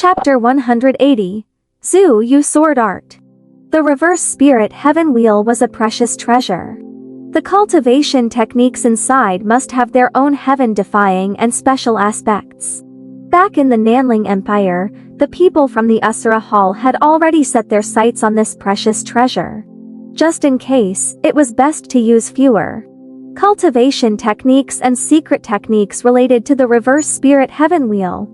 Chapter 180. Xue Yu Sword Art. The reverse spirit heaven wheel was a precious treasure. The cultivation techniques inside must have their own heaven-defying and special aspects. Back in the Nanling Empire, the people from the Usura Hall had already set their sights on this precious treasure. Just in case, it was best to use fewer cultivation techniques and secret techniques related to the reverse spirit heaven wheel.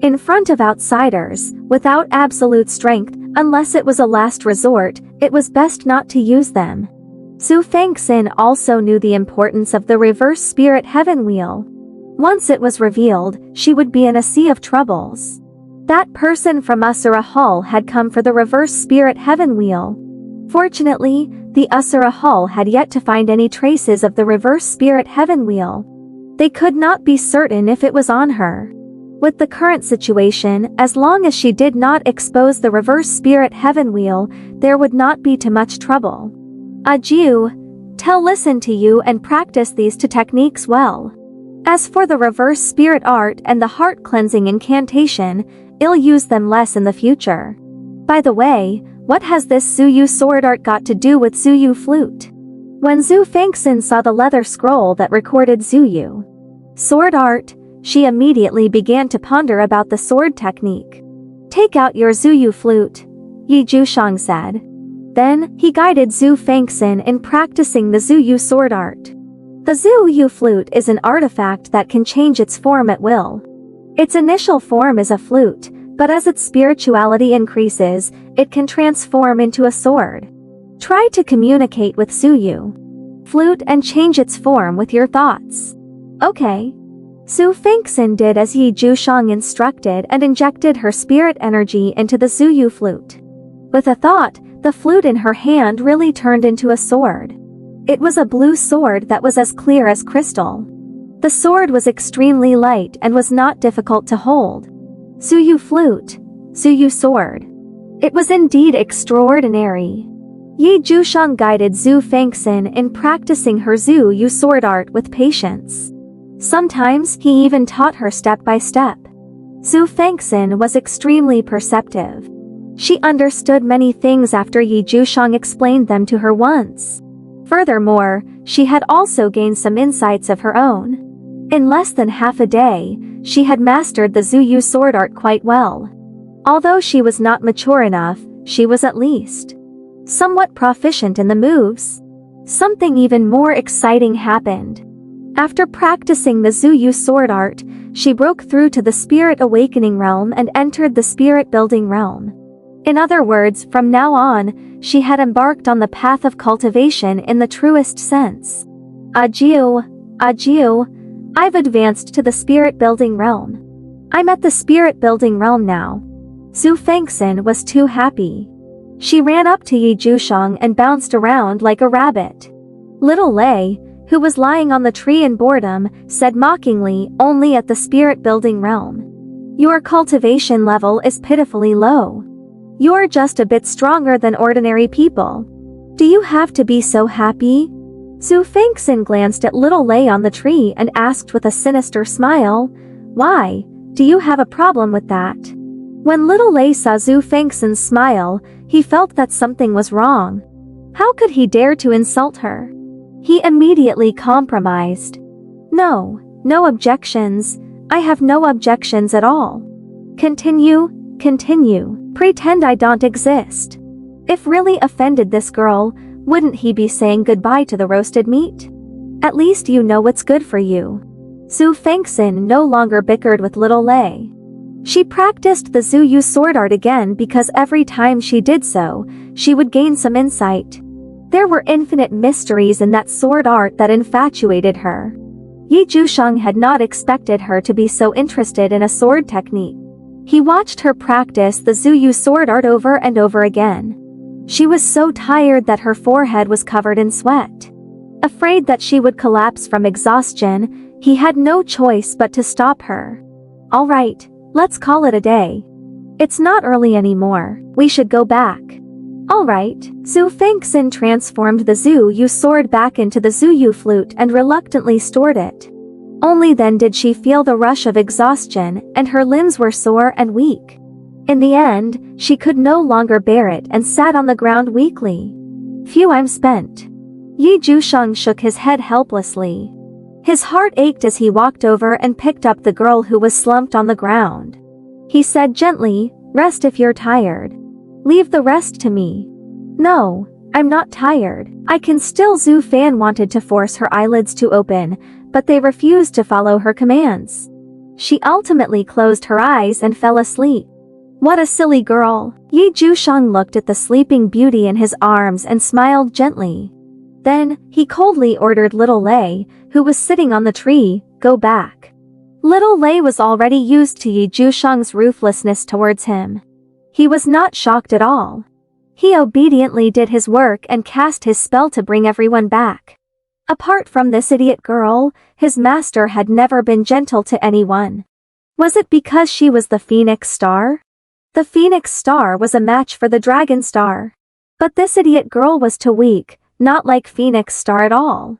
In front of outsiders, without absolute strength, unless it was a last resort, it was best not to use them. Xue Fanxin also knew the importance of the reverse spirit heaven wheel. Once it was revealed, she would be in a sea of troubles. That person from Usura Hall had come for the reverse spirit heaven wheel. Fortunately, the Usura Hall had yet to find any traces of the reverse spirit heaven wheel. They could not be certain if it was on her. With the current situation, as long as she did not expose the reverse spirit heaven wheel, there would not be too much trouble. Listen to you and practice these two techniques well. As for the reverse spirit art and the heart cleansing incantation, I'll use them less in the future. By the way, what has this Xue Yu sword art got to do with Xue Yu flute? When Xue Fanxin saw the leather scroll that recorded Xue Yu sword art, she immediately began to ponder about the sword technique. Take out your Xue Yu flute, Jiushang said. Then, he guided Xue Fanxin in practicing the Xue Yu sword art. The Xue Yu flute is an artifact that can change its form at will. Its initial form is a flute, but as its spirituality increases, it can transform into a sword. Try to communicate with Xue Yu flute and change its form with your thoughts. Okay. Xue Fanxin did as Jiushang instructed and injected her spirit energy into the Xue Yu flute. With a thought, the flute in her hand really turned into a sword. It was a blue sword that was as clear as crystal. The sword was extremely light and was not difficult to hold. Xue Yu flute, Xue Yu sword. It was indeed extraordinary. Jiushang guided Xue Fanxin in practicing her Xue Yu sword art with patience. Sometimes he even taught her step by step. Xue Fanxin was extremely perceptive. She understood many things after Jiushang explained them to her once. Furthermore, she had also gained some insights of her own. In less than half a day, she had mastered the Xue Yu sword art quite well. Although she was not mature enough, she was at least somewhat proficient in the moves. Something even more exciting happened. After practicing the Xue Yu sword art, she broke through to the spirit awakening realm and entered the spirit building realm. In other words, from now on, she had embarked on the path of cultivation in the truest sense. I've advanced to the spirit building realm. I'm at the spirit building realm now. Xue Fanxin was too happy. She ran up to Jiushang and bounced around like a rabbit. Little Lei, who was lying on the tree in boredom, said mockingly, only at the spirit building realm. Your cultivation level is pitifully low. You're just a bit stronger than ordinary people. Do you have to be so happy? Xue Fanxin glanced at little Lei on the tree and asked with a sinister smile, why, do you have a problem with that? When little Lei saw Xue Fanxin's smile, he felt that something was wrong. How could he dare to insult her? He immediately compromised. No objections. I have no objections at all. Continue. Pretend I don't exist. If really offended this girl, wouldn't he be saying goodbye to the roasted meat? At least you know what's good for you. Xue Fanxin no longer bickered with little Lei. She practiced the Xue Yu sword art again because every time she did so, she would gain some insight. There were infinite mysteries in that sword art that infatuated her. Jiushang had not expected her to be so interested in a sword technique. He watched her practice the Xue Yu sword art over and over again. She was so tired that her forehead was covered in sweat. Afraid that she would collapse from exhaustion, he had no choice but to stop her. All right, let's call it a day. It's not early anymore, we should go back. All right, Xue Fanxin transformed the Xue Yu sword back into the Xue Yu flute and reluctantly stored it. Only then did she feel the rush of exhaustion, and her limbs were sore and weak. In the end, she could no longer bear it and sat on the ground weakly. Phew, I'm spent. Jiushang shook his head helplessly. His heart ached as he walked over and picked up the girl who was slumped on the ground. He said gently, "Rest if you're tired. Leave the rest to me." "No, I'm not tired. I can still." Xue Fan wanted to force her eyelids to open, but they refused to follow her commands. She ultimately closed her eyes and fell asleep. What a silly girl. Jiushang looked at the sleeping beauty in his arms and smiled gently. Then, he coldly ordered little Lei, who was sitting on the tree, go back. Little Lei was already used to Jiushang's ruthlessness towards him. He was not shocked at all. He obediently did his work and cast his spell to bring everyone back. Apart from this idiot girl, his master had never been gentle to anyone. Was it because she was the Phoenix Star? The Phoenix Star was a match for the Dragon Star. But this idiot girl was too weak, not like Phoenix Star at all.